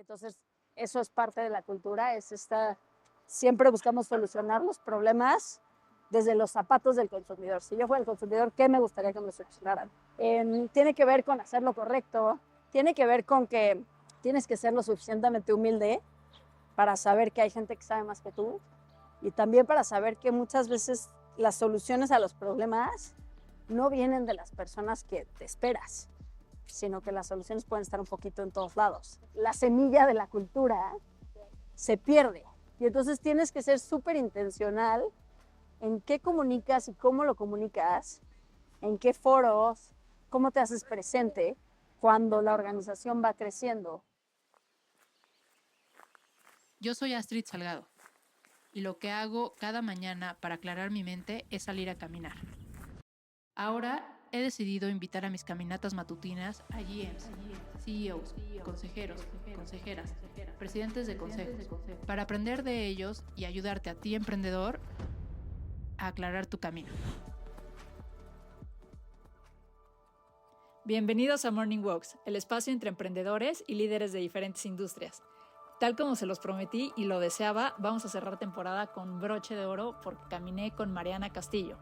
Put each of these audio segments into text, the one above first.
entonces eso es parte de la cultura, siempre buscamos solucionar los problemas desde los zapatos del consumidor. Si yo fuera el consumidor, ¿qué me gustaría que me solucionaran? Tiene que ver con hacer lo correcto, tiene que ver con que tienes que ser lo suficientemente humilde para saber que hay gente que sabe más que tú y también para saber que muchas veces las soluciones a los problemas no vienen de las personas que te esperas, sino que las soluciones pueden estar un poquito en todos lados. La semilla de la cultura se pierde y entonces tienes que ser súper intencional en qué comunicas y cómo lo comunicas, en qué foros, cómo te haces presente cuando la organización va creciendo. Yo soy Astrid Salgado y lo que hago cada mañana para aclarar mi mente es salir a caminar. Ahora he decidido invitar a mis caminatas matutinas a GMs, CEOs, consejeros, consejeras, presidentes de consejos, para aprender de ellos y ayudarte a ti, emprendedor, a aclarar tu camino. Bienvenidos a Morning Walks, el espacio entre emprendedores y líderes de diferentes industrias. Tal como se los prometí y lo deseaba, vamos a cerrar temporada con broche de oro porque caminé con Mariana Castillo.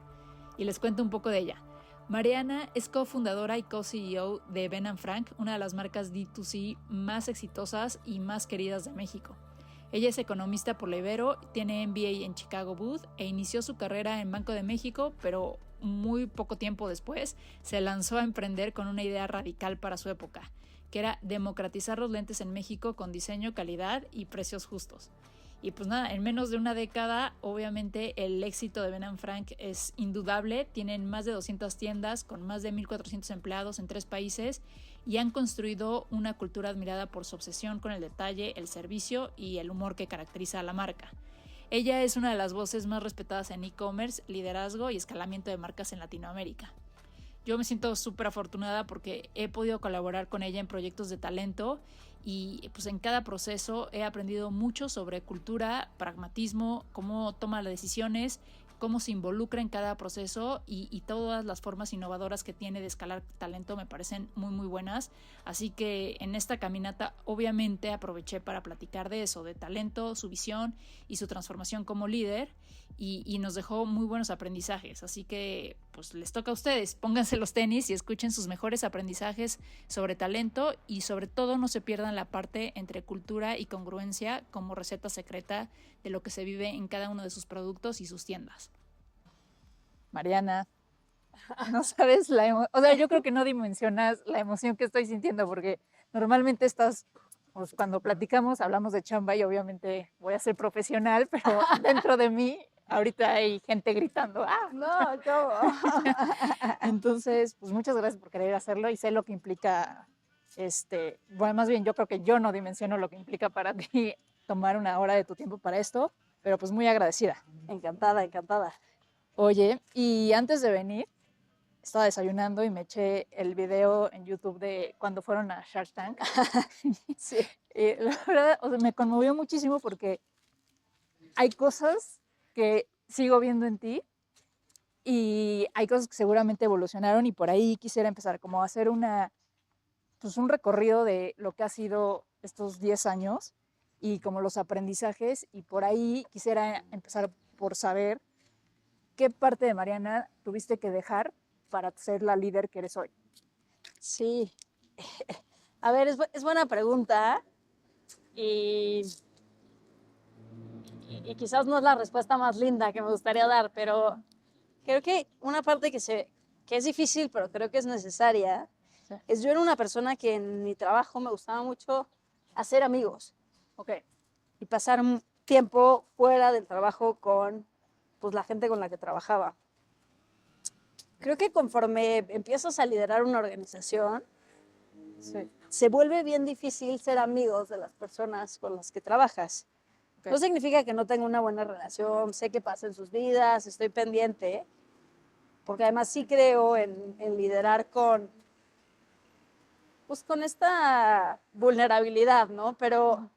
Y les cuento un poco de ella. Mariana es cofundadora y co-CEO de Ben & Frank, una de las marcas D2C más exitosas y más queridas de México. Ella es economista por la Ibero, tiene MBA en Chicago Booth e inició su carrera en Banco de México, pero muy poco tiempo después se lanzó a emprender con una idea radical para su época, que era democratizar los lentes en México con diseño, calidad y precios justos. Y pues nada, en menos de una década, obviamente el éxito de Ben & Frank es indudable. Tienen más de 200 tiendas con más de 1,400 empleados en 3 países y han construido una cultura admirada por su obsesión con el detalle, el servicio y el humor que caracteriza a la marca. Ella es una de las voces más respetadas en e-commerce, liderazgo y escalamiento de marcas en Latinoamérica. Yo me siento súper afortunada porque he podido colaborar con ella en proyectos de talento y pues en cada proceso he aprendido mucho sobre cultura, pragmatismo, cómo toma las decisiones, cómo se involucra en cada proceso y todas las formas innovadoras que tiene de escalar talento me parecen muy muy buenas. Así que en esta caminata obviamente aproveché para platicar de eso, de talento, su visión y su transformación como líder y nos dejó muy buenos aprendizajes. Así que pues les toca a ustedes, pónganse los tenis y escuchen sus mejores aprendizajes sobre talento y sobre todo no se pierdan la parte entre cultura y congruencia como receta secreta de lo que se vive en cada uno de sus productos y sus tiendas. Mariana, no sabes yo creo que no dimensionas la emoción que estoy sintiendo porque normalmente pues cuando platicamos hablamos de chamba y obviamente voy a ser profesional, pero dentro de mí ahorita hay gente gritando, ¡ah! No, ¿cómo? Entonces, pues muchas gracias por querer hacerlo y sé lo que implica, bueno, más bien yo creo que yo no dimensiono lo que implica para ti tomar una hora de tu tiempo para esto, pero pues muy agradecida. Encantada, encantada. Oye, y antes de venir, estaba desayunando y me eché el video en YouTube de cuando fueron a Shark Tank. Sí. Y la verdad, o sea, me conmovió muchísimo porque hay cosas que sigo viendo en ti y hay cosas que seguramente evolucionaron y por ahí quisiera empezar como a hacer pues un recorrido de lo que ha sido estos 10 años y como los aprendizajes y por ahí quisiera empezar por saber qué parte de Mariana tuviste que dejar para ser la líder que eres hoy. Sí. A ver, es buena pregunta y quizás no es la respuesta más linda que me gustaría dar, pero creo que una parte que es difícil, pero creo que es necesaria, Sí. es yo era una persona que en mi trabajo me gustaba mucho hacer amigos. Ok. Y pasar tiempo fuera del trabajo con pues, la gente con la que trabajaba. Creo que conforme empiezas a liderar una organización, Sí. se vuelve bien difícil ser amigos de las personas con las que trabajas. Okay. No significa que no tenga una buena relación, sé qué pasa en sus vidas, estoy pendiente, porque además sí creo en liderar pues con esta vulnerabilidad, ¿no? Pero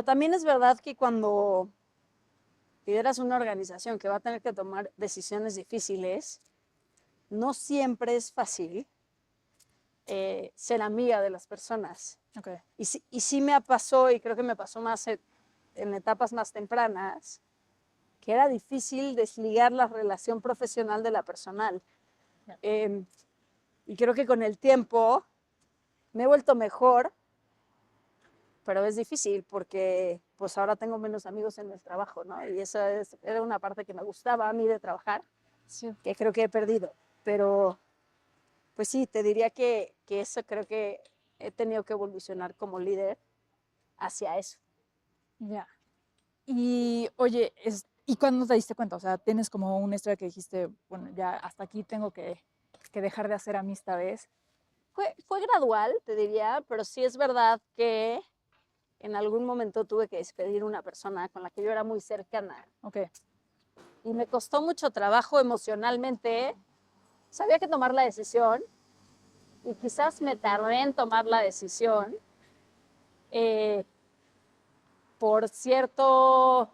también es verdad que cuando lideras una organización que va a tener que tomar decisiones difíciles, no siempre es fácil ser amiga de las personas. Okay. Y sí me pasó, y creo que me pasó más en etapas más tempranas, que era difícil desligar la relación profesional de la personal. Y creo que con el tiempo me he vuelto mejor, pero es difícil porque pues ahora tengo menos amigos en el trabajo, ¿no? Y esa era una parte que me gustaba a mí de trabajar, Sí. que creo que he perdido. Pero pues sí, te diría que eso creo que he tenido que evolucionar como líder hacia eso. Ya. Y oye, ¿y cuándo te diste cuenta? O sea, tienes como una historia que dijiste, bueno, ya hasta aquí tengo que dejar de hacer amistades. Fue gradual, te diría, pero sí es verdad que en algún momento tuve que despedir a una persona con la que yo era muy cercana. Ok. Y me costó mucho trabajo emocionalmente. Sabía que tomar la decisión y quizás me tardé en tomar la decisión por cierto,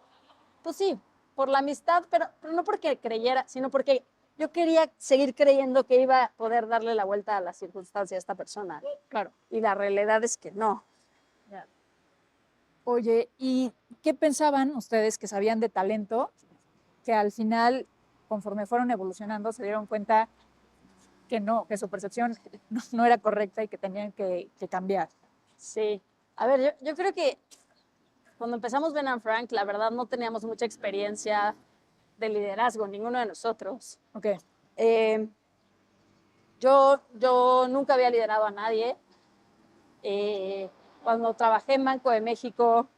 pues sí, por la amistad, pero no porque creyera, sino porque yo quería seguir creyendo que iba a poder darle la vuelta a la circunstancia a esta persona. Claro. Y la realidad es que no. Ya. Oye, ¿y qué pensaban ustedes que sabían de talento que al final, conforme fueron evolucionando, se dieron cuenta que no, que su percepción no era correcta y que tenían que cambiar? Sí. A ver, yo creo que cuando empezamos Ben & Frank, la verdad no teníamos mucha experiencia de liderazgo, ninguno de nosotros. Ok. Yo nunca había liderado a nadie. Cuando trabajé en Banco de México,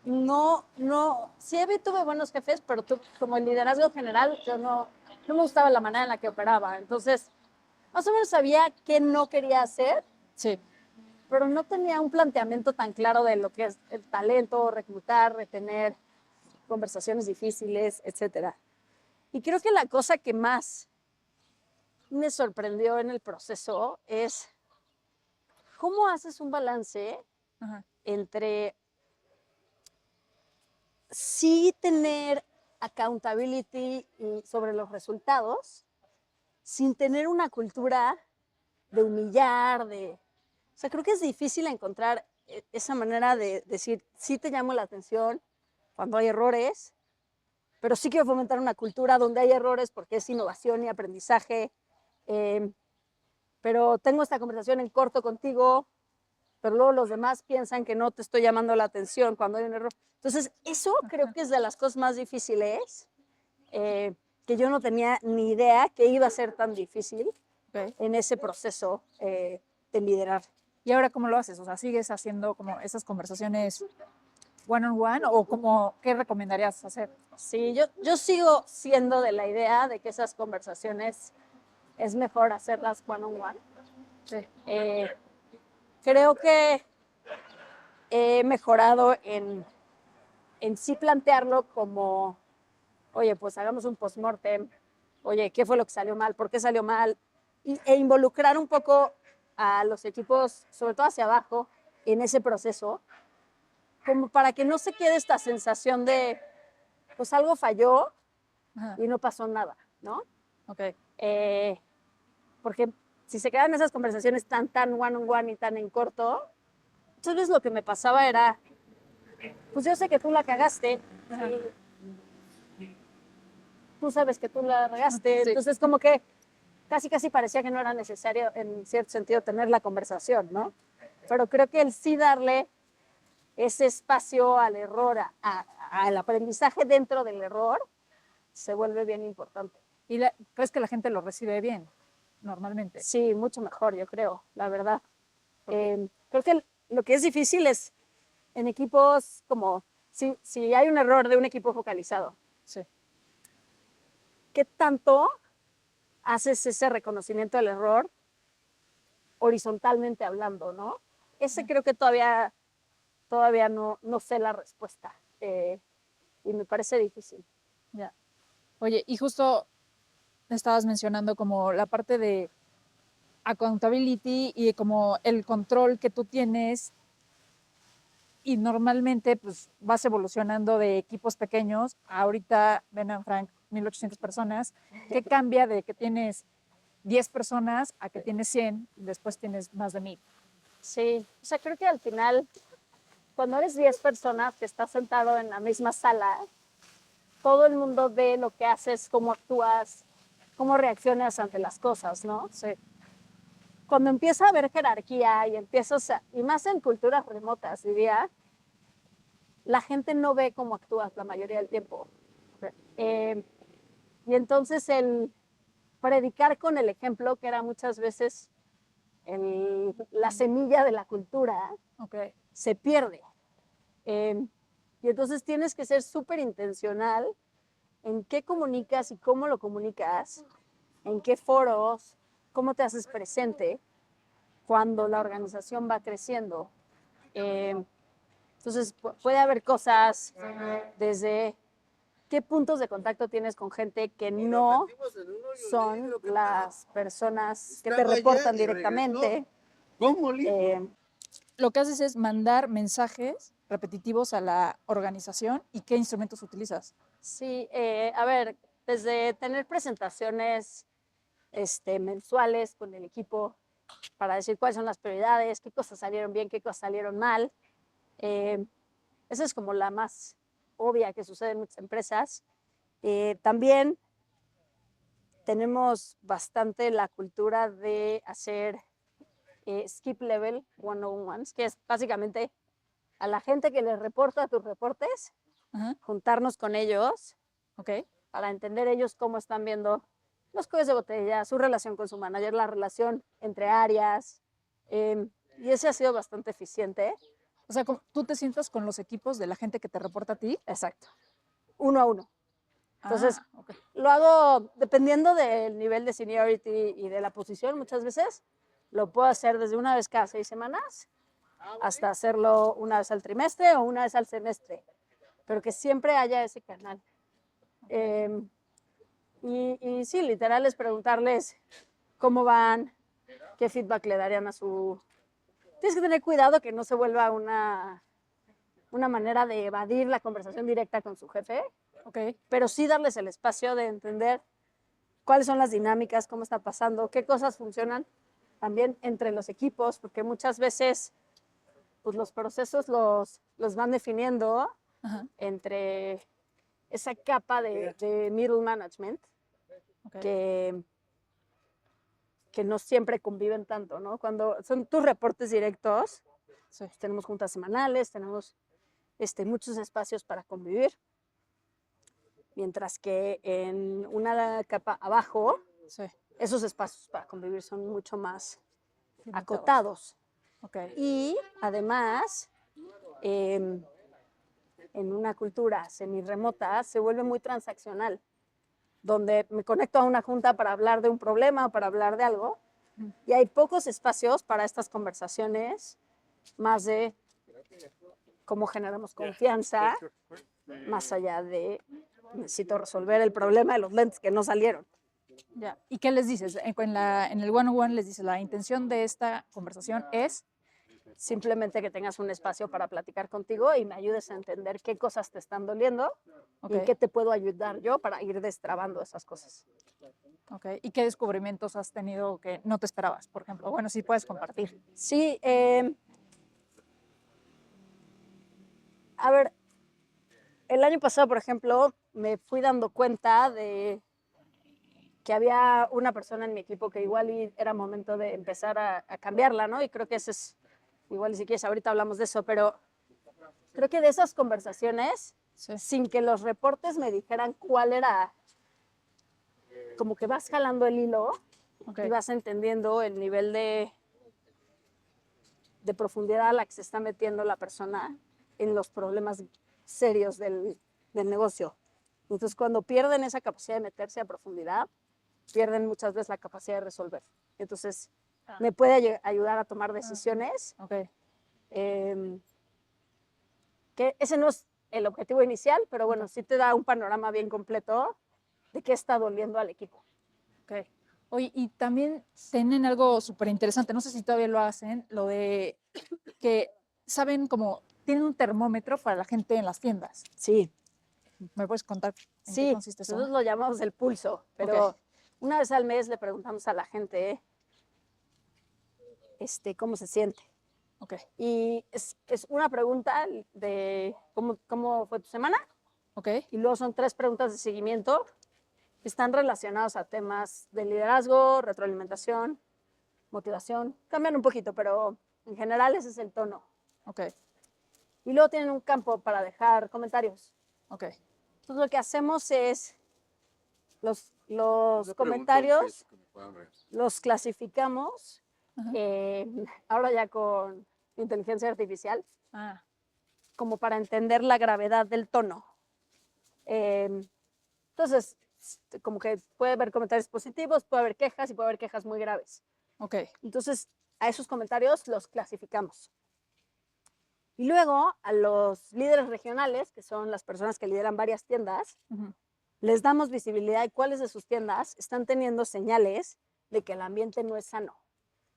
sí tuve buenos jefes, pero como el liderazgo general, yo no me gustaba la manera en la que operaba. Entonces, más o menos sabía qué no quería hacer, Sí. pero no tenía un planteamiento tan claro de lo que es el talento, reclutar, retener, conversaciones difíciles, etc. Y creo que la cosa que más me sorprendió en el proceso es cómo haces un balance Ajá. entre sí tener accountability sobre los resultados, sin tener una cultura de humillar, O sea, creo que es difícil encontrar esa manera de decir, sí te llamo la atención cuando hay errores, pero sí quiero fomentar una cultura donde hay errores porque es innovación y aprendizaje, pero tengo esta conversación en corto contigo, pero luego los demás piensan que no te estoy llamando la atención cuando hay un error. Entonces, eso creo que es de las cosas más difíciles, que yo no tenía ni idea que iba a ser tan difícil en ese proceso de liderar. ¿Y ahora cómo lo haces? O sea, ¿sigues haciendo como esas conversaciones one-on-one o como qué recomendarías hacer? Sí, yo sigo siendo de la idea de que esas conversaciones es mejor hacerlas one-on-one. Sí. Creo que he mejorado en sí plantearlo como, oye, pues hagamos un postmortem, oye, ¿qué fue lo que salió mal? ¿Por qué salió mal? E involucrar un poco a los equipos, sobre todo hacia abajo, en ese proceso, como para que no se quede esta sensación de, pues algo falló. Ajá. Y no pasó nada, ¿no? Ok. Porque si se quedan esas conversaciones tan one-on-one y tan en corto, entonces lo que me pasaba era, pues yo sé que tú la cagaste, tú sabes que tú la regaste, sí. Entonces como que casi parecía que no era necesario en cierto sentido tener la conversación, ¿no? Pero creo que el sí darle ese espacio al error, al aprendizaje dentro del error, se vuelve bien importante. ¿Y crees que la gente lo recibe bien, normalmente? Sí, mucho mejor, yo creo, la verdad. Creo que lo que es difícil es en equipos como, si hay un error de un equipo focalizado, sí. ¿Qué tanto haces ese reconocimiento del error horizontalmente hablando, no? Ese creo que todavía no sé la respuesta y me parece difícil. Ya. Oye, y justo estabas mencionando como la parte de accountability y como el control que tú tienes y normalmente pues vas evolucionando de equipos pequeños. Ahorita Ben & Frank, 1,800 personas. ¿Qué cambia de que tienes 10 personas a que tienes 100, después tienes más de 1000. Sí, o sea, creo que al final, cuando eres 10 personas que estás sentado en la misma sala, todo el mundo ve lo que haces, cómo actúas, cómo reaccionas ante las cosas, ¿no? Sí. Cuando empieza a haber jerarquía y empiezas y más en culturas remotas, diría, la gente no ve cómo actúas la mayoría del tiempo. Y entonces el predicar con el ejemplo, que era muchas veces la semilla de la cultura, Okay. se pierde. Y entonces tienes que ser súper intencional en qué comunicas y cómo lo comunicas, en qué foros, cómo te haces presente cuando la organización va creciendo. Entonces puede haber cosas desde qué puntos de contacto tienes con gente que no son las personas que te reportan directamente. Lo que haces es mandar mensajes repetitivos a la organización y qué instrumentos utilizas. Sí, a ver, desde tener presentaciones mensuales con el equipo para decir cuáles son las prioridades, qué cosas salieron bien, qué cosas salieron mal. Esa es como la más obvia que sucede en muchas empresas. También tenemos bastante la cultura de hacer skip level one-on-ones, que es básicamente a la gente que les reporta tus reportes, juntarnos con ellos, Okay. para entender ellos cómo están viendo los cuellos de botella, su relación con su manager, la relación entre áreas. Y ese ha sido bastante eficiente. O sea, tú te sientas con los equipos de la gente que te reporta a ti. Exacto. Uno a uno. Entonces, Okay. lo hago dependiendo del nivel de seniority y de la posición. Muchas veces lo puedo hacer desde una vez cada 6 semanas hasta hacerlo una vez al trimestre o una vez al semestre, pero que siempre haya ese canal. Y sí, literal es preguntarles cómo van, qué feedback le darían a su... Tienes que tener cuidado que no se vuelva una manera de evadir la conversación directa con su jefe, Okay. pero sí darles el espacio de entender cuáles son las dinámicas, cómo está pasando, qué cosas funcionan también entre los equipos, porque muchas veces pues, los procesos los van definiendo entre esa capa de middle management, que no siempre conviven tanto, ¿no? Cuando son tus reportes directos, pues, tenemos juntas semanales, tenemos muchos espacios para convivir, mientras que en una capa abajo, esos espacios para convivir son mucho más acotados. Okay. Y además, en una cultura semi-remota se vuelve muy transaccional, donde me conecto a una junta para hablar de un problema o para hablar de algo, y hay pocos espacios para estas conversaciones, más de cómo generamos confianza, más allá de necesito resolver el problema de los lentes que no salieron. Ya. ¿Y qué les dices? En el one-on-one les dices, la intención de esta conversación es... Simplemente que tengas un espacio para platicar contigo y me ayudes a entender qué cosas te están doliendo y qué te puedo ayudar yo para ir destrabando esas cosas. Okay. ¿Y qué descubrimientos has tenido que no te esperabas, por ejemplo? Bueno, sí puedes compartir. Sí, a ver, el año pasado, por ejemplo, me fui dando cuenta de que había una persona en mi equipo que igual era momento de empezar a cambiarla, ¿no? Y creo que ese es, igual si quieres, ahorita hablamos de eso, pero creo que de esas conversaciones, sin que los reportes me dijeran cuál era, como que vas jalando el hilo y vas entendiendo el nivel de profundidad a la que se está metiendo la persona en los problemas serios del negocio. Entonces, cuando pierden esa capacidad de meterse a profundidad, pierden muchas veces la capacidad de resolver. Entonces, me puede ayudar a tomar decisiones. Que ese no es el objetivo inicial, pero bueno, sí te da un panorama bien completo de qué está doliendo al equipo. Oye, y también tienen algo súper interesante, no sé si todavía lo hacen, lo de que saben como, tienen un termómetro para la gente en las tiendas. Sí. ¿Me puedes contar en Sí, qué consiste eso? nosotros lo llamamos el pulso, pero Una vez al mes le preguntamos a la gente cómo se siente. Ok, Y es una pregunta de cómo fue tu semana, ok, y luego son 3 preguntas de seguimiento que están relacionadas a temas de liderazgo, retroalimentación, motivación. Cambian un poquito, pero en general ese es el tono. ok, Y luego tienen un campo para dejar comentarios. ok. Entonces lo que hacemos es los Una comentarios pregunta que me puedan ver. los clasificamos, Ajá. ahora ya con inteligencia artificial, Ah, como para entender la gravedad del tono. Entonces, como que puede haber comentarios positivos, puede haber quejas y puede haber quejas muy graves. ok, Entonces, a esos comentarios los clasificamos. Y luego a los líderes regionales, que son las personas que lideran varias tiendas, ujú, les damos visibilidad de cuáles de sus tiendas están teniendo señales de que el ambiente no es sano.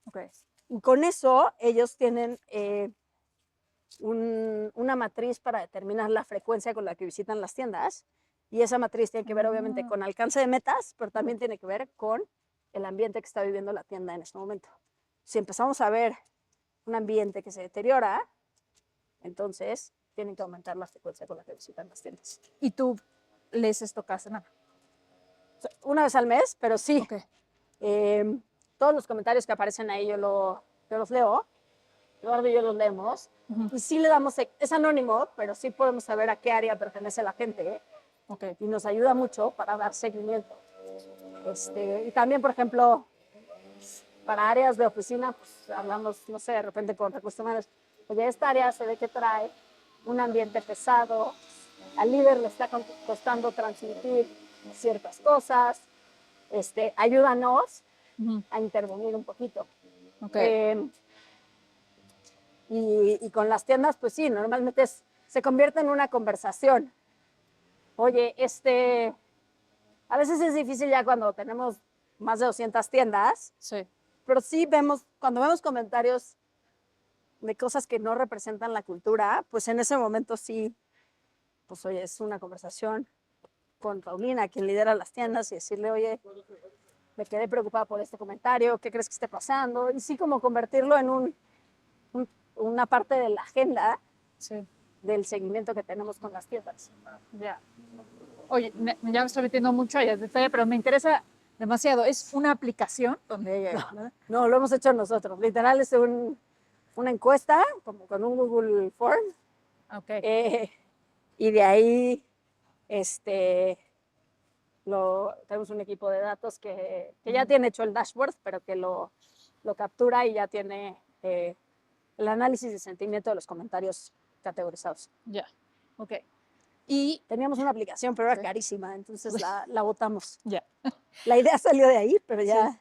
ok. Y con eso ellos tienen una matriz para determinar la frecuencia con la que visitan las tiendas. Y esa matriz tiene que ver obviamente Ah. con alcance de metas, pero también tiene que ver con el ambiente que está viviendo la tienda en este momento. Si empezamos a ver un ambiente que se deteriora, entonces tienen que aumentar la frecuencia con la que visitan las tiendas. ¿Y tú lees esto cada semana? O sea, una vez al mes, pero sí. Ok, Todos los comentarios que aparecen ahí yo los leo. Eduardo y yo los leemos. ujú, Y sí le damos, es anónimo, pero sí podemos saber a qué área pertenece la gente. ok, Y nos ayuda mucho para dar seguimiento. Y también, por ejemplo, para áreas de oficina, pues hablamos, no sé, de repente con recursos humanos. Oye, esta área se ve que trae un ambiente pesado, al líder le está costando transmitir ciertas cosas, ayúdanos ujú, a intervenir un poquito. ok, Y con las tiendas, pues sí, normalmente se convierte en una conversación. Oye, a veces es difícil ya cuando tenemos más de 200 tiendas, sí, pero sí cuando vemos comentarios de cosas que no representan la cultura, pues en ese momento sí, pues oye, es una conversación con Paulina, quien lidera las tiendas, y decirle, oye, me quedé preocupada por este comentario, ¿qué crees que esté pasando? Y sí, como convertirlo en una parte de la agenda sí, del seguimiento que tenemos con las tiendas. ya. Oye, ya me estoy metiendo mucho allá de detalle, pero me interesa demasiado. Es una aplicación donde... No, lo hemos hecho nosotros. Literal es una encuesta, como con un Google Form, Ok, y de ahí tenemos un equipo de datos que ya tiene hecho el dashboard, pero que lo captura y ya tiene el análisis de sentimiento de los comentarios categorizados. ya, ok. Y Teníamos una aplicación, pero era Sí. carísima, entonces la botamos. ya, La idea salió de ahí, pero ya Sí.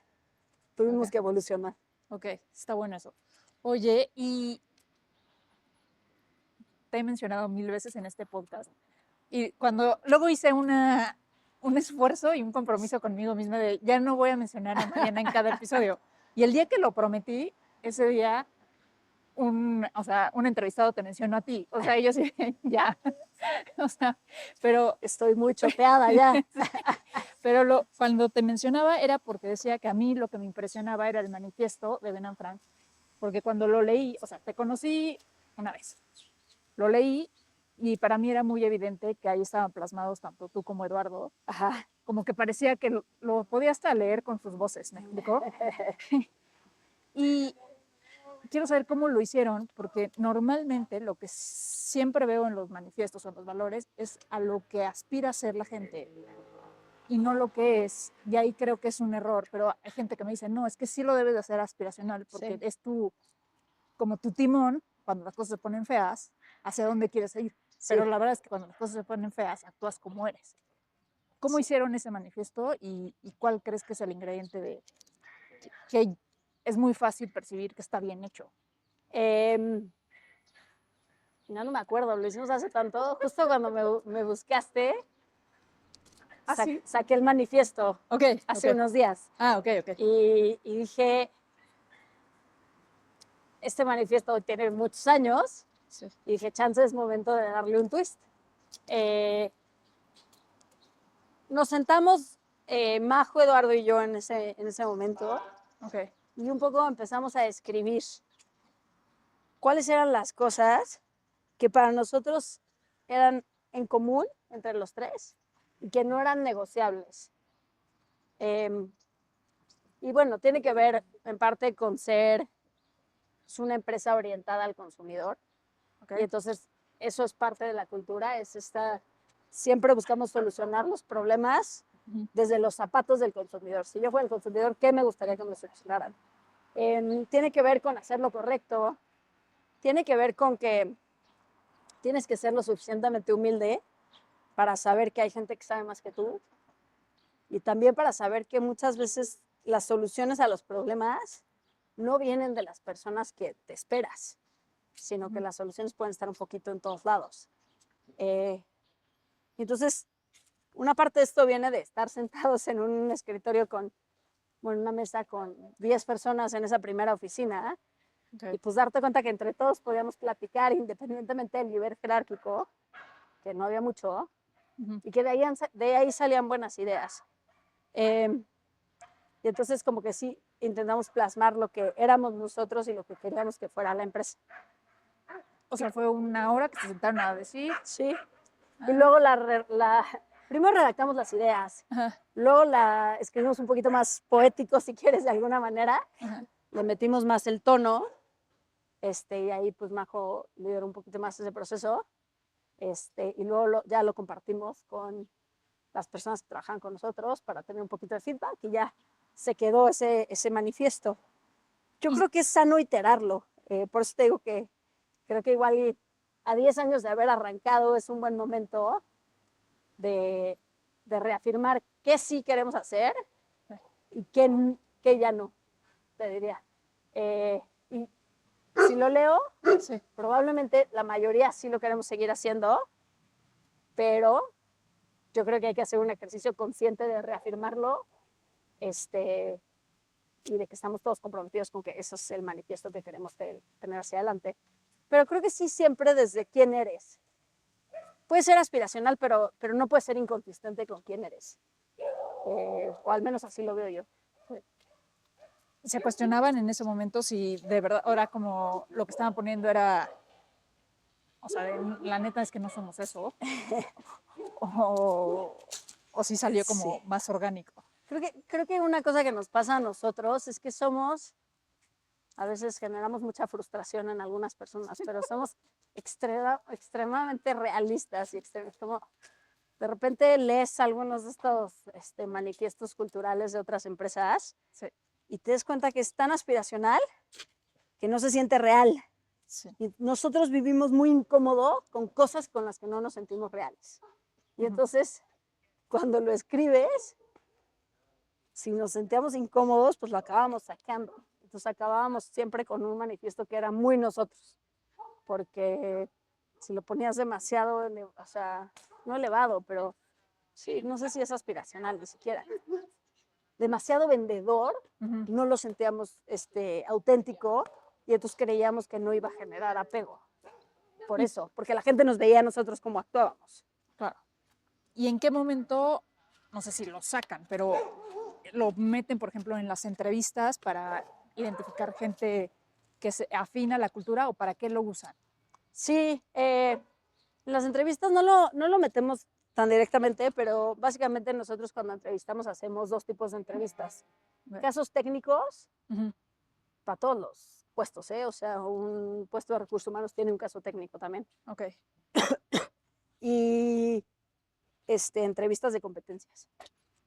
tuvimos Ok. que evolucionar. ok, está bueno eso. Oye, y te he mencionado 1000 veces en este podcast. Y cuando luego hice un esfuerzo y un compromiso conmigo misma de ya no voy a mencionar a Mariana en cada episodio. Y el día que lo prometí, ese día un entrevistado te mencionó a ti. O sea, yo sí, ya. O sea, pero Estoy muy choteada ya. Pero cuando te mencionaba era porque decía que a mí lo que me impresionaba era el manifiesto de Ben and Frank, porque cuando lo leí, o sea, te conocí una vez, lo leí y para mí era muy evidente que ahí estaban plasmados tanto tú como Eduardo, Ajá. como que parecía que lo podía hasta leer con sus voces, ¿me explicó? Y quiero saber cómo lo hicieron, porque normalmente lo que siempre veo en los manifiestos o en los valores es a lo que aspira a ser la gente y no lo que es. Y ahí creo que es un error, pero hay gente que me dice, no, es que sí lo debes de hacer aspiracional, porque Sí. es como tu timón, cuando las cosas se ponen feas, hacia dónde quieres ir. Sí. Pero la verdad es que cuando las cosas se ponen feas, actúas como eres. ¿Cómo hicieron ese manifiesto y cuál crees que es el ingrediente de que es muy fácil percibir que está bien hecho? No me acuerdo, lo hicimos hace tanto. Justo cuando me buscaste, ¿Sí? saqué el manifiesto Ok. hace unos días. Ah, ok. Y dije, este manifiesto tiene muchos años. Sí. Y dije, chance es momento de darle un twist. Nos sentamos Majo, Eduardo y yo en ese momento. Ok. Y un poco empezamos a escribir cuáles eran las cosas que para nosotros eran en común entre los tres y que no eran negociables. Y bueno, tiene que ver en parte con ser una empresa orientada al consumidor. Okay. Y entonces eso es parte de la cultura, siempre buscamos solucionar los problemas desde los zapatos del consumidor. Si yo fuera el consumidor, ¿qué me gustaría que me solucionaran? Tiene que ver con hacer lo correcto, tiene que ver con que tienes que ser lo suficientemente humilde para saber que hay gente que sabe más que tú y también para saber que muchas veces las soluciones a los problemas no vienen de las personas que te esperas, sino que las soluciones pueden estar un poquito en todos lados. Entonces, una parte de esto viene de estar sentados en un escritorio una mesa con 10 personas en esa primera oficina, y pues darte cuenta que entre todos podíamos platicar independientemente del nivel jerárquico, que no había mucho, y que de ahí salían buenas ideas. Y entonces como que sí intentamos plasmar lo que éramos nosotros y lo que queríamos que fuera la empresa. O sea, fue una hora que se sentaron a decir. Sí. Y luego primero redactamos las ideas, luego la escribimos un poquito más poético, si quieres, de alguna manera. Le metimos más el tono, y ahí pues Majo lideró un poquito más ese proceso, y luego ya lo compartimos con las personas que trabajan con nosotros para tener un poquito de feedback y ya se quedó ese manifiesto. Yo creo que es sano iterarlo, por eso te digo que creo que igual a 10 años de haber arrancado es un buen momento de reafirmar qué sí queremos hacer y qué ya no, te diría. Y si lo leo, sí, probablemente la mayoría sí lo queremos seguir haciendo, pero yo creo que hay que hacer un ejercicio consciente de reafirmarlo, y de que estamos todos comprometidos con que eso es el manifiesto que queremos tener hacia adelante. Pero creo que sí siempre desde quién eres. Puede ser aspiracional, pero no puede ser inconsistente con quién eres. O al menos así lo veo yo. Se cuestionaban en ese momento si de verdad, ahora como lo que estaban poniendo era, o sea, la neta es que no somos eso, o si salió como más orgánico. Creo que una cosa que nos pasa a nosotros es que a veces generamos mucha frustración en algunas personas, pero somos extremadamente realistas y como de repente lees algunos de estos manifiestos culturales de otras empresas, sí, y te das cuenta que es tan aspiracional que no se siente real. Sí. Y nosotros vivimos muy incómodo con cosas con las que no nos sentimos reales. Y entonces, cuando lo escribes, si nos sentíamos incómodos, pues lo acabábamos sacando. Entonces acabábamos siempre con un manifiesto que era muy nosotros, porque si lo ponías demasiado, o sea, no elevado, pero sí, no sé si es aspiracional ni siquiera. Demasiado vendedor, no lo sentíamos auténtico y entonces creíamos que no iba a generar apego. Por eso, porque la gente nos veía a nosotros como actuábamos. Claro. ¿Y en qué momento, no sé si lo sacan, pero lo meten, por ejemplo, en las entrevistas para identificar gente que se afina a la cultura, o para qué lo usan? Sí, en las entrevistas no lo metemos tan directamente, pero básicamente nosotros cuando entrevistamos hacemos 2 tipos de entrevistas. Casos técnicos, para todos los puestos, o sea, un puesto de recursos humanos tiene un caso técnico también. Ok. Y entrevistas de competencias.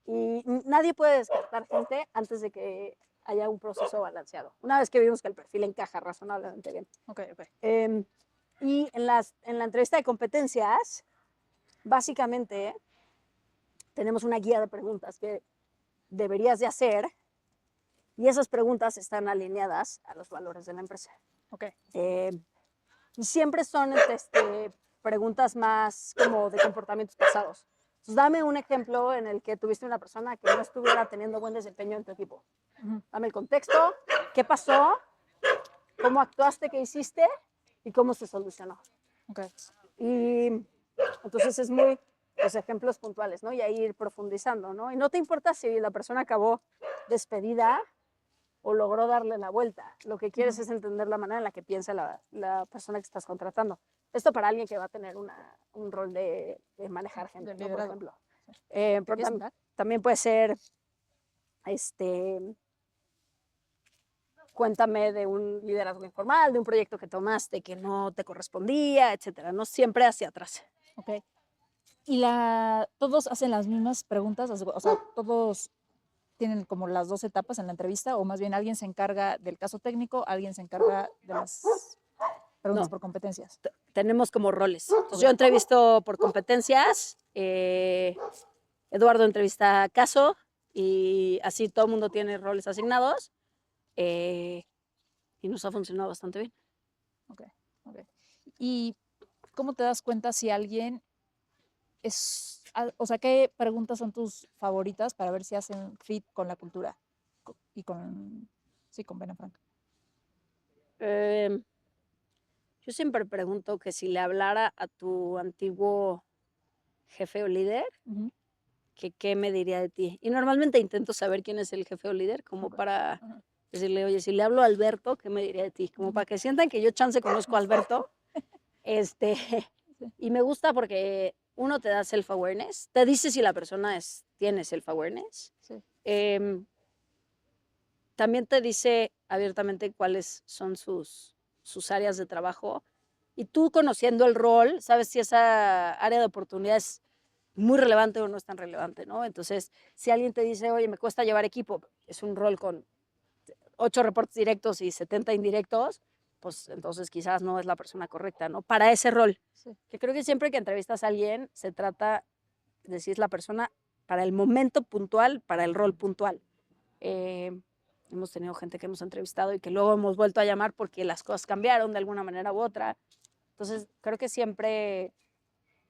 Y nadie puede descartar gente antes de que haya un proceso balanceado. Una vez que vimos que el perfil encaja razonablemente bien. Okay. Y en la entrevista de competencias, básicamente, tenemos una guía de preguntas que deberías de hacer y esas preguntas están alineadas a los valores de la empresa. Okay. Y siempre son preguntas más como de comportamientos pasados. Entonces, dame un ejemplo en el que tuviste una persona que no estuviera teniendo buen desempeño en tu equipo. Dame el contexto, qué pasó, cómo actuaste, qué hiciste y cómo se solucionó. Okay. Y entonces es muy los ejemplos puntuales, ¿no? Y ahí ir profundizando, ¿no? Y no te importa si la persona acabó despedida o logró darle la vuelta. Lo que quieres es entender la manera en la que piensa la persona que estás contratando. Esto para alguien que va a tener un rol de manejar gente, ¿no? Por ejemplo. También puede ser, cuéntame de un liderazgo informal, de un proyecto que tomaste que no te correspondía, etcétera, ¿no? Siempre hacia atrás. Ok. Y todos hacen las mismas preguntas, o sea, todos tienen como las 2 etapas en la entrevista, o más bien alguien se encarga del caso técnico, alguien se encarga de las preguntas por competencias. Tenemos como roles. Entonces, yo entrevisto por competencias, Eduardo entrevista caso, y así todo el mundo tiene roles asignados, y nos ha funcionado bastante bien. Ok. ¿Y cómo te das cuenta si alguien o sea, qué preguntas son tus favoritas para ver si hacen fit con la cultura y con Ben & Frank? Yo siempre pregunto que si le hablara a tu antiguo jefe o líder, que qué me diría de ti. Y normalmente intento saber quién es el jefe o líder, como para decirle, oye, si le hablo a Alberto, ¿qué me diría de ti? Como para que sientan que yo chance conozco a Alberto. Y me gusta porque uno te da self-awareness, te dice si la persona tiene self-awareness. Sí. También te dice abiertamente cuáles son sus áreas de trabajo. Y tú, conociendo el rol, sabes si esa área de oportunidad es muy relevante o no es tan relevante, ¿no? Entonces, si alguien te dice, oye, me cuesta llevar equipo, es un rol con 8 reportes directos y 70 indirectos, pues entonces quizás no es la persona correcta, ¿no? Para ese rol. Sí. Que creo que siempre que entrevistas a alguien, se trata de si es la persona para el momento puntual, para el rol puntual. Hemos tenido gente que hemos entrevistado y que luego hemos vuelto a llamar porque las cosas cambiaron de alguna manera u otra. Entonces, creo que siempre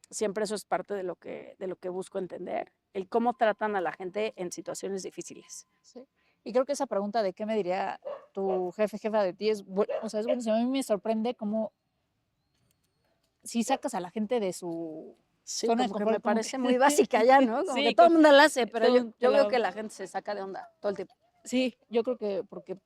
eso es parte de lo que busco entender, el cómo tratan a la gente en situaciones difíciles. Sí. Y creo que esa pregunta de qué me diría tu jefa de ti es buenísima. A mí me sorprende cómo si sacas a la gente de su zona de confort, me parece muy básica ya, ¿no? Como que todo el mundo la hace, pero yo veo que la gente se saca de onda todo el tiempo. Sí, yo creo que porque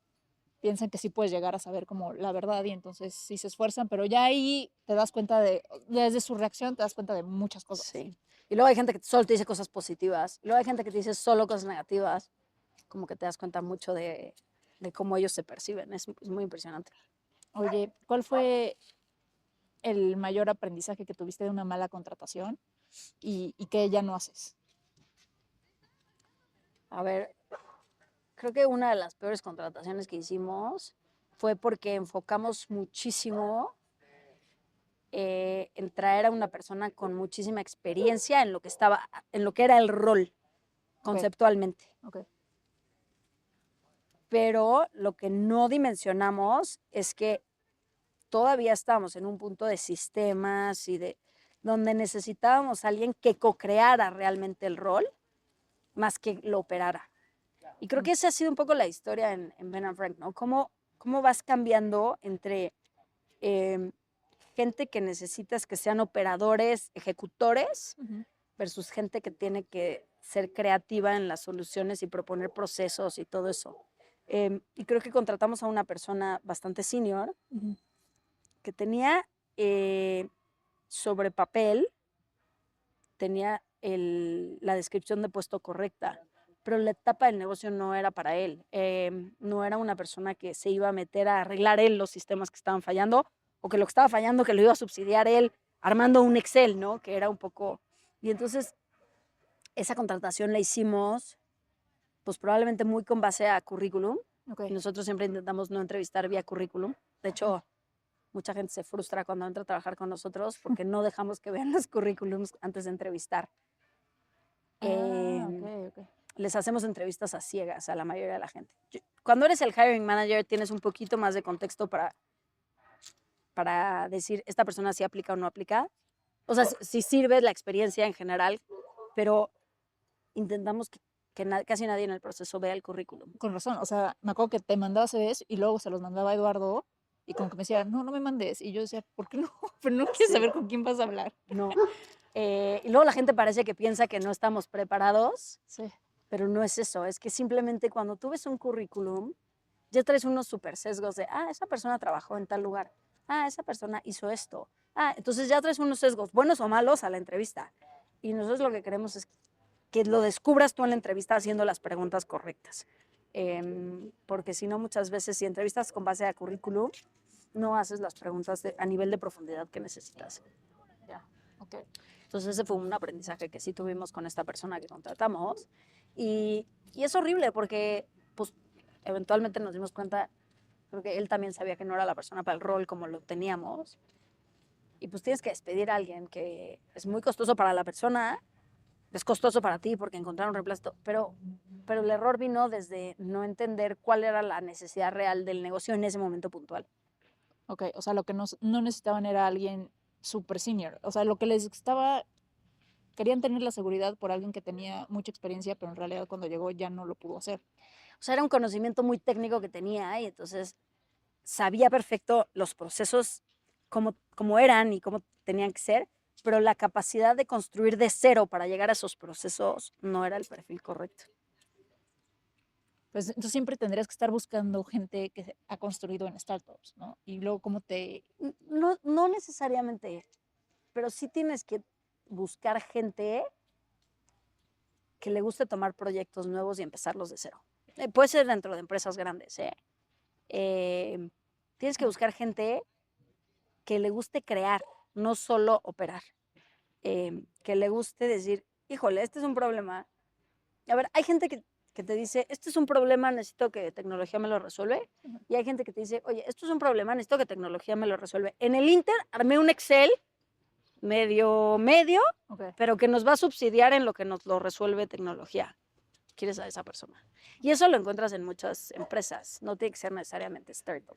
piensan que sí puedes llegar a saber como la verdad y entonces sí se esfuerzan, pero ya ahí te das cuenta desde su reacción te das cuenta de muchas cosas. Sí. Y luego hay gente que solo te dice cosas positivas, y luego hay gente que te dice solo cosas negativas, como que te das cuenta mucho de cómo ellos se perciben, es muy impresionante. Oye, ¿cuál fue el mayor aprendizaje que tuviste de una mala contratación y qué ya no haces? A ver, creo que una de las peores contrataciones que hicimos fue porque enfocamos muchísimo en traer a una persona con muchísima experiencia en lo que era el rol conceptualmente. Okay. Pero lo que no dimensionamos es que todavía estábamos en un punto de sistemas y donde necesitábamos a alguien que co-creara realmente el rol más que lo operara. Y creo que esa ha sido un poco la historia en Ben & Frank, ¿no? Cómo vas cambiando entre gente que necesitas que sean operadores, ejecutores, versus gente que tiene que ser creativa en las soluciones y proponer procesos y todo eso. Y creo que contratamos a una persona bastante senior que tenía sobre papel, tenía la descripción de puesto correcta, pero la etapa del negocio no era para él. No era una persona que se iba a meter a arreglar él los sistemas que estaban fallando, o que lo que estaba fallando que lo iba a subsidiar él armando un Excel, ¿no? Que era un poco... Y entonces esa contratación la hicimos pues probablemente muy con base a currículum. Okay. Y nosotros siempre intentamos no entrevistar vía currículum. De hecho, mucha gente se frustra cuando entra a trabajar con nosotros porque no dejamos que vean los currículums antes de entrevistar. Okay. Les hacemos entrevistas a ciegas a la mayoría de la gente. Cuando eres el hiring manager tienes un poquito más de contexto para decir esta persona sí aplica o no aplica. O sea, sí sirve la experiencia en general, pero intentamos que casi nadie en el proceso vea el currículum. Con razón, o sea, me acuerdo que te mandaba CVs y luego se los mandaba a Eduardo y como que me decía, no me mandes. Y yo decía, ¿por qué no? Pero no quieres saber con quién vas a hablar. No. Y luego la gente parece que piensa que no estamos preparados, Sí. pero no es eso. Es que simplemente cuando tú ves un currículum, ya traes unos super sesgos de, esa persona trabajó en tal lugar, esa persona hizo esto. Entonces ya traes unos sesgos, buenos o malos, a la entrevista. Y nosotros lo que queremos es que lo descubras tú en la entrevista haciendo las preguntas correctas. Porque si no, muchas veces, si entrevistas con base a currículum, no haces las preguntas a nivel de profundidad que necesitas. Ya, ok. Entonces ese fue un aprendizaje que sí tuvimos con esta persona que contratamos. Y es horrible porque pues, eventualmente nos dimos cuenta, creo que él también sabía que no era la persona para el rol como lo teníamos. Y pues tienes que despedir a alguien que es muy costoso para la persona, es costoso para ti porque encontrar un reemplazo, pero el error vino desde no entender cuál era la necesidad real del negocio en ese momento puntual. Ok, o sea, lo que no necesitaban era alguien super senior. O sea, lo que les estaba, querían tener la seguridad por alguien que tenía mucha experiencia, pero en realidad cuando llegó ya no lo pudo hacer. O sea, era un conocimiento muy técnico que tenía y entonces sabía perfecto los procesos como eran y cómo tenían que ser, pero la capacidad de construir de cero para llegar a esos procesos no era el perfil correcto. Pues entonces siempre tendrías que estar buscando gente que ha construido en startups, ¿no? Y luego cómo te... No necesariamente, pero sí tienes que buscar gente que le guste tomar proyectos nuevos y empezarlos de cero. Puede ser dentro de empresas grandes, ¿eh? Tienes que buscar gente que le guste crear, no solo operar. Que le guste decir, híjole, este es un problema. A ver, hay gente que te dice, este es un problema, necesito que tecnología me lo resuelve. Y hay gente que te dice, oye, esto es un problema, necesito que tecnología me lo resuelve. En el Inter armé un Excel medio, Okay. pero que nos va a subsidiar en lo que nos lo resuelve tecnología. Quieres a esa persona. Y eso lo encuentras en muchas empresas, no tiene que ser necesariamente startup.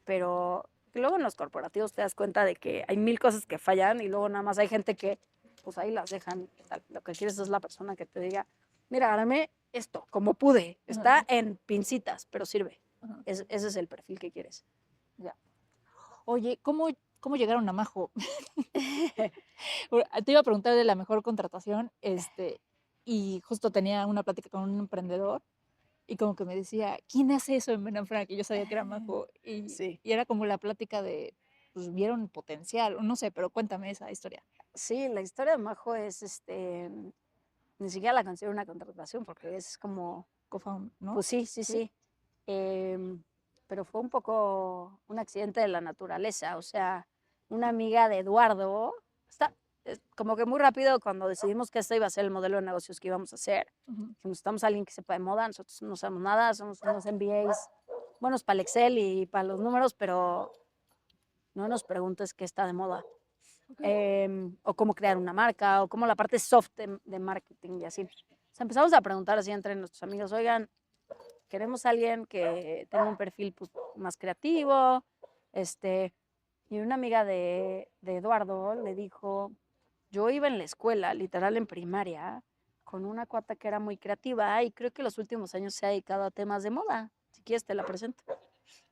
Pero luego en los corporativos te das cuenta de que hay mil cosas que fallan y luego nada más hay gente que pues ahí las dejan. Lo que quieres es la persona que te diga, mira, hágame esto, como pude. Está en pincitas, pero sirve. Ese es el perfil que quieres. Ya. Oye, ¿cómo llegaron a Majo? Te iba a preguntar de la mejor contratación, y justo tenía una plática con un emprendedor y como que me decía, ¿quién hace eso en Ben Frank? Y yo sabía que era Majo Sí. y era como la plática de, pues vieron potencial, no sé, pero cuéntame esa historia. Sí, la historia de Majo es, ni siquiera la considero una contratación porque es como, Co-found, ¿no? pues sí. Pero fue un poco un accidente de la naturaleza, o sea, una amiga de Eduardo, como que muy rápido cuando decidimos que este iba a ser el modelo de negocios que íbamos a hacer, Ujú. que necesitamos a alguien que sepa de moda, nosotros no sabemos nada, somos unos MBAs buenos para el Excel y para los números, pero no nos preguntes qué está de moda. O cómo crear una marca, o cómo la parte soft de marketing y así. O sea, empezamos a preguntar así entre nuestros amigos, oigan, queremos a alguien que tenga un perfil pues, más creativo, y una amiga de Eduardo le dijo, yo iba en la escuela, literal en primaria, con una cuata que era muy creativa y creo que los últimos años se ha dedicado a temas de moda. Si quieres te la presento.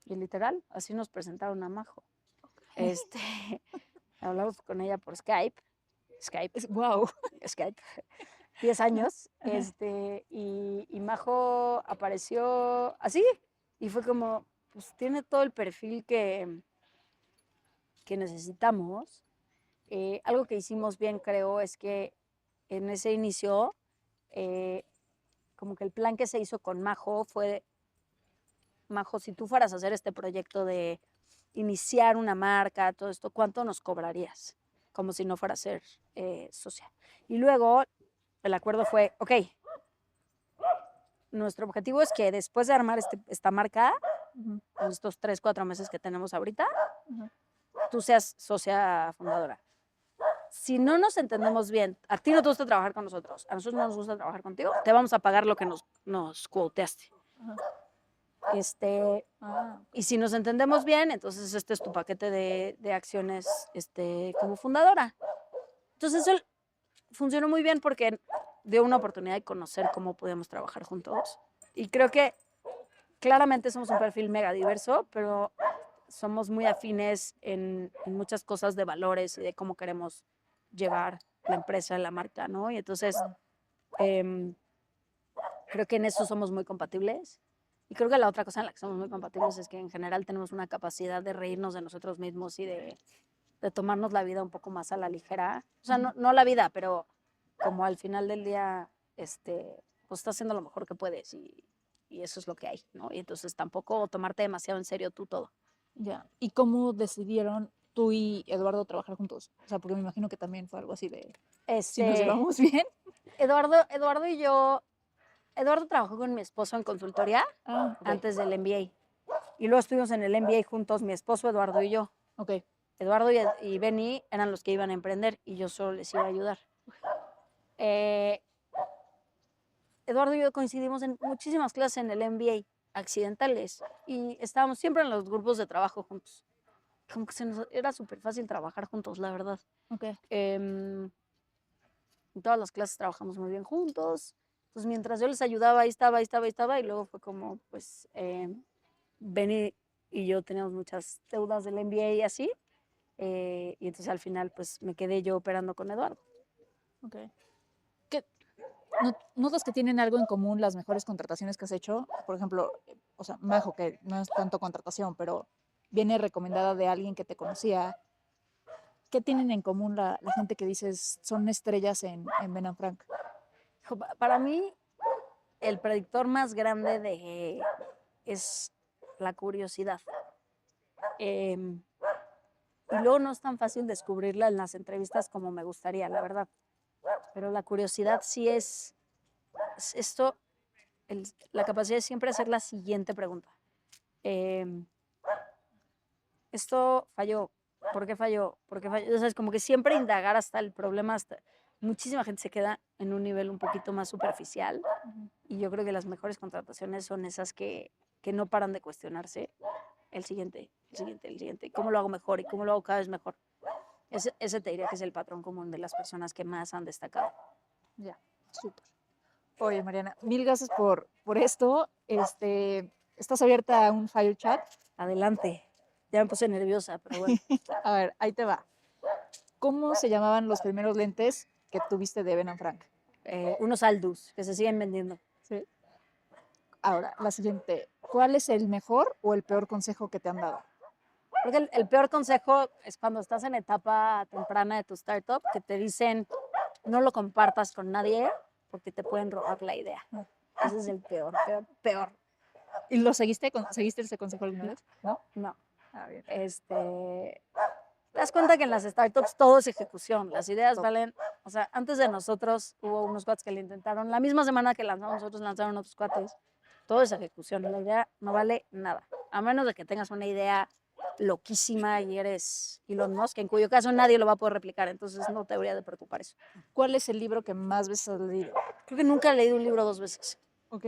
Y literal, así nos presentaron a Majo. Hablamos con ella por Skype. Wow. Skype. 10 años. Y Majo apareció así. Y fue como, pues tiene todo el perfil que necesitamos. Algo que hicimos bien, creo, es que en ese inicio, como que el plan que se hizo con Majo fue, Majo, si tú fueras a hacer este proyecto de iniciar una marca, todo esto, ¿cuánto nos cobrarías? Como si no fuera a ser socia. Y luego el acuerdo fue, ok, nuestro objetivo es que después de armar esta marca, en estos 3, 4 meses que tenemos ahorita, tú seas socia fundadora. Si no nos entendemos bien, a ti no te gusta trabajar con nosotros, a nosotros no nos gusta trabajar contigo, te vamos a pagar lo que nos quoteaste. Y si nos entendemos bien, entonces este es tu paquete de acciones como fundadora. Entonces eso funcionó muy bien porque dio una oportunidad de conocer cómo podíamos trabajar juntos. Y creo que claramente somos un perfil mega diverso, pero somos muy afines en muchas cosas de valores y de cómo queremos llevar la empresa, la marca, ¿no? Y entonces em, creo que en eso somos muy compatibles. Y creo que la otra cosa en la que somos muy compatibles es que en general tenemos una capacidad de reírnos de nosotros mismos y de tomarnos la vida un poco más a la ligera. O sea, no la vida, pero como al final del día, pues estás haciendo lo mejor que puedes y eso es lo que hay, ¿no? Y entonces tampoco tomarte demasiado en serio tú todo. Ya. ¿Y cómo decidieron tú y Eduardo trabajar juntos? O sea, porque me imagino que también fue algo así de, si nos llevamos bien. Eduardo y yo, Eduardo trabajó con mi esposo en consultoría Ah, ok. antes del MBA. Y luego estuvimos en el MBA juntos, mi esposo, Eduardo y yo. Ok. Eduardo y Benny eran los que iban a emprender y yo solo les iba a ayudar. Eh, Eduardo y yo coincidimos en muchísimas clases en el MBA, accidentales, y estábamos siempre en los grupos de trabajo juntos. Como que era súper fácil trabajar juntos, la verdad. Ok. En todas las clases trabajamos muy bien juntos. Pues mientras yo les ayudaba, ahí estaba, y luego fue como, pues, Benny y yo teníamos muchas deudas del MBA y así, y entonces al final, pues, me quedé yo operando con Eduardo. Ok. ¿Qué, ¿Notas que tienen algo en común las mejores contrataciones que has hecho? Por ejemplo, o sea, Majo, que no es tanto contratación, pero viene recomendada de alguien que te conocía. ¿Qué tienen en común la gente que dices son estrellas en Ben Frank? Para mí, el predictor más grande es la curiosidad. Y luego no es tan fácil descubrirla en las entrevistas como me gustaría, la verdad. Pero la curiosidad sí es esto, la capacidad de siempre hacer la siguiente pregunta. Esto falló, ¿por qué falló? ¿Por qué falló? O sea, es como que siempre indagar hasta el problema. Muchísima gente se queda en un nivel un poquito más superficial y yo creo que las mejores contrataciones son esas que no paran de cuestionarse el siguiente, cómo lo hago mejor y cómo lo hago cada vez mejor. Ese te diría que es el patrón común de las personas que más han destacado. Ya, súper. Oye, Mariana, mil gracias por esto. ¿Estás abierta a un fire chat? Adelante. Ya me puse nerviosa, pero bueno. A ver, ahí te va. ¿Cómo se llamaban los primeros lentes que tuviste de Ben Frank? Unos Aldus que se siguen vendiendo. Sí. Ahora, la siguiente. ¿Cuál es el mejor o el peor consejo que te han dado? Creo que el peor consejo es cuando estás en etapa temprana de tu startup, que te dicen no lo compartas con nadie porque te pueden robar la idea. Ese es el peor, peor, peor. ¿Y lo seguiste ese consejo alguna vez? ¿No? No. Ah, bien. Te das cuenta que en las startups todo es ejecución, las ideas valen, o sea, antes de nosotros hubo unos cuates que le intentaron, la misma semana que lanzamos nosotros lanzaron otros cuates, todo es ejecución, la idea no vale nada, a menos de que tengas una idea loquísima y eres Elon Musk, en cuyo caso nadie lo va a poder replicar, entonces no te debería de preocupar eso. ¿Cuál es el libro que más veces has leído? Creo que nunca he leído un libro 2 veces. Ok.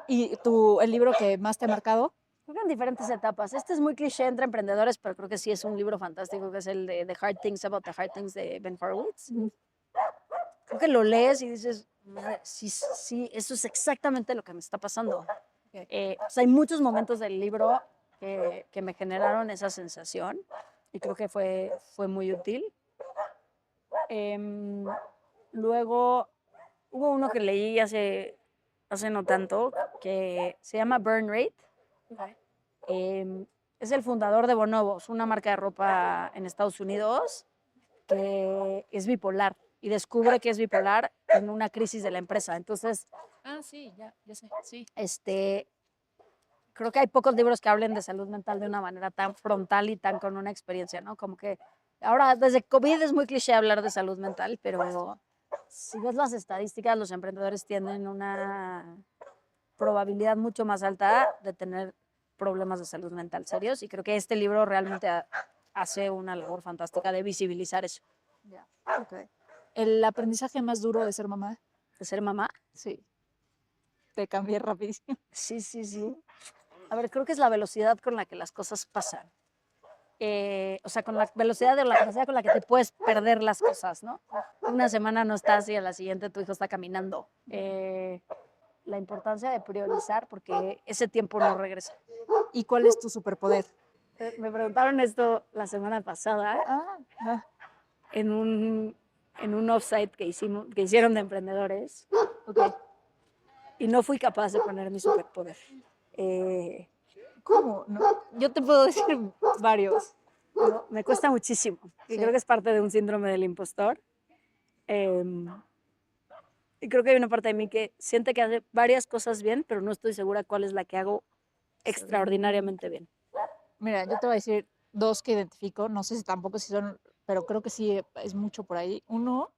¿Y el libro que más te ha marcado? Creo que en diferentes etapas. Este es muy cliché entre emprendedores, pero creo que sí es un libro fantástico, que es el de The Hard Things About the Hard Things de Ben Horowitz. Creo que lo lees y dices, sí, eso es exactamente lo que me está pasando. Pues hay muchos momentos del libro que me generaron esa sensación y creo que fue muy útil. Luego hubo uno que leí hace no tanto que se llama Burn Rate. Es el fundador de Bonobos, una marca de ropa en Estados Unidos que es bipolar y descubre que es bipolar en una crisis de la empresa. Entonces, Sí, ya sé, sí. Creo que hay pocos libros que hablen de salud mental de una manera tan frontal y tan con una experiencia, ¿no? Como que ahora, desde COVID es muy cliché hablar de salud mental, pero si ves las estadísticas, los emprendedores tienen una probabilidad mucho más alta de tener problemas de salud mental serios y creo que este libro realmente hace una labor fantástica de visibilizar eso. Ya, ok. ¿El aprendizaje más duro de ser mamá? ¿De ser mamá? Sí. Te cambié rapidísimo. Sí. A ver, creo que es la velocidad con la que las cosas pasan. O sea, con la velocidad de la velocidad con la que te puedes perder las cosas, ¿no? Una semana no estás y a la siguiente tu hijo está caminando. La importancia de priorizar porque ese tiempo no regresa. ¿Y cuál es tu superpoder? Me preguntaron esto la semana pasada en en un offsite que hicieron de emprendedores. Ok. Y no fui capaz de poner mi superpoder. ¿Cómo? No. Yo te puedo decir varios. No, me cuesta muchísimo. Y Sí. creo que es parte de un síndrome del impostor. Y creo que hay una parte de mí que siente que hace varias cosas bien, pero no estoy segura cuál es la que hago extraordinariamente bien. Mira, yo te voy a decir dos que identifico, no sé si tampoco si son, pero creo que sí es mucho por ahí. Uno,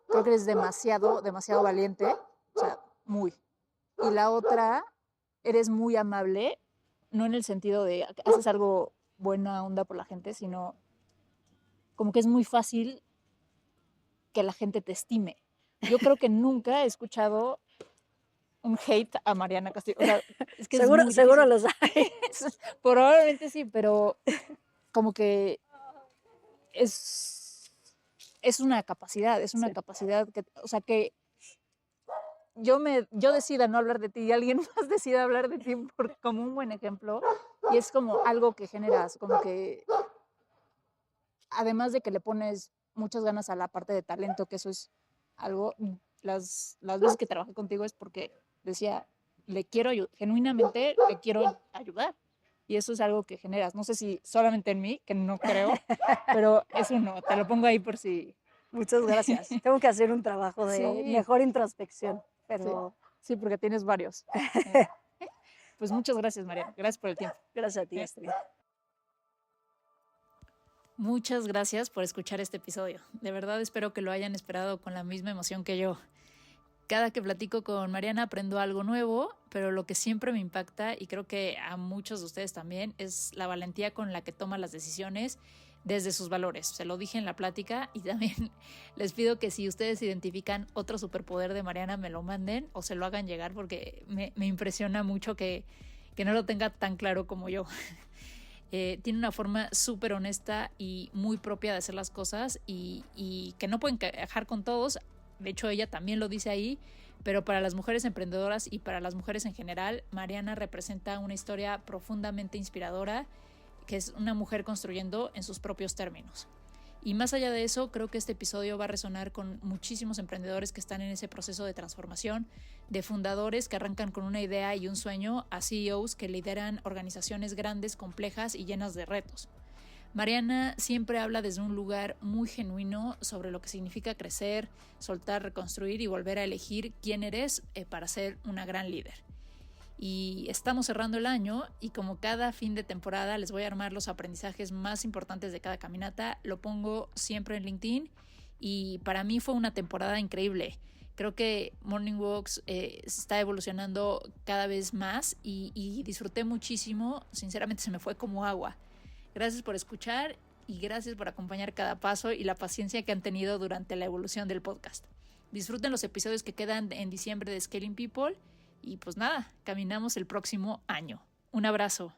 creo que eres demasiado valiente, o sea, muy. Y la otra, eres muy amable, no en el sentido de haces algo buena onda por la gente, sino como que es muy fácil que la gente te estime. Yo creo que nunca he escuchado un hate a Mariana Castillo. O sea, es que Seguro, es muy seguro difícil. los hay. Probablemente sí, pero como que es una capacidad, Sí. capacidad que, o sea, que yo decida no hablar de ti y alguien más decida hablar de ti como un buen ejemplo, y es como algo que generas, como que además de que le pones muchas ganas a la parte de talento, que eso es algo, las veces que trabajé contigo es porque decía, genuinamente le quiero ayudar. Y eso es algo que generas. No sé si solamente en mí, que no creo, pero es uno. Te lo pongo ahí por si. Muchas gracias. Tengo que hacer un trabajo de Sí, mejor introspección, sí, pero sí, porque tienes varios. Pues muchas gracias, Mariana. Gracias por el tiempo. gracias a ti, Astrid. Muchas gracias por escuchar este episodio. De verdad espero que lo hayan esperado con la misma emoción que yo. Cada que platico con Mariana aprendo algo nuevo, pero lo que siempre me impacta, y creo que a muchos de ustedes también, es la valentía con la que toma las decisiones desde sus valores. Se lo dije en la plática y también les pido que si ustedes identifican otro superpoder de Mariana, me lo manden o se lo hagan llegar porque me impresiona mucho que no lo tenga tan claro como yo. Tiene una forma súper honesta y muy propia de hacer las cosas y que no pueden encajar con todos. De hecho, ella también lo dice ahí, pero para las mujeres emprendedoras y para las mujeres en general, Mariana representa una historia profundamente inspiradora, que es una mujer construyendo en sus propios términos. Y más allá de eso, creo que este episodio va a resonar con muchísimos emprendedores que están en ese proceso de transformación, de fundadores que arrancan con una idea y un sueño, a CEOs que lideran organizaciones grandes, complejas y llenas de retos. Mariana siempre habla desde un lugar muy genuino sobre lo que significa crecer, soltar, reconstruir y volver a elegir quién eres para ser una gran líder. Y estamos cerrando el año y como cada fin de temporada les voy a armar los aprendizajes más importantes de cada caminata. Lo pongo siempre en LinkedIn y para mí fue una temporada increíble. Creo que Morning Walks está evolucionando cada vez más y disfruté muchísimo. Sinceramente se me fue como agua. Gracias por escuchar y gracias por acompañar cada paso y la paciencia que han tenido durante la evolución del podcast. Disfruten los episodios que quedan en diciembre de Scaling People y pues nada, caminamos el próximo año. Un abrazo.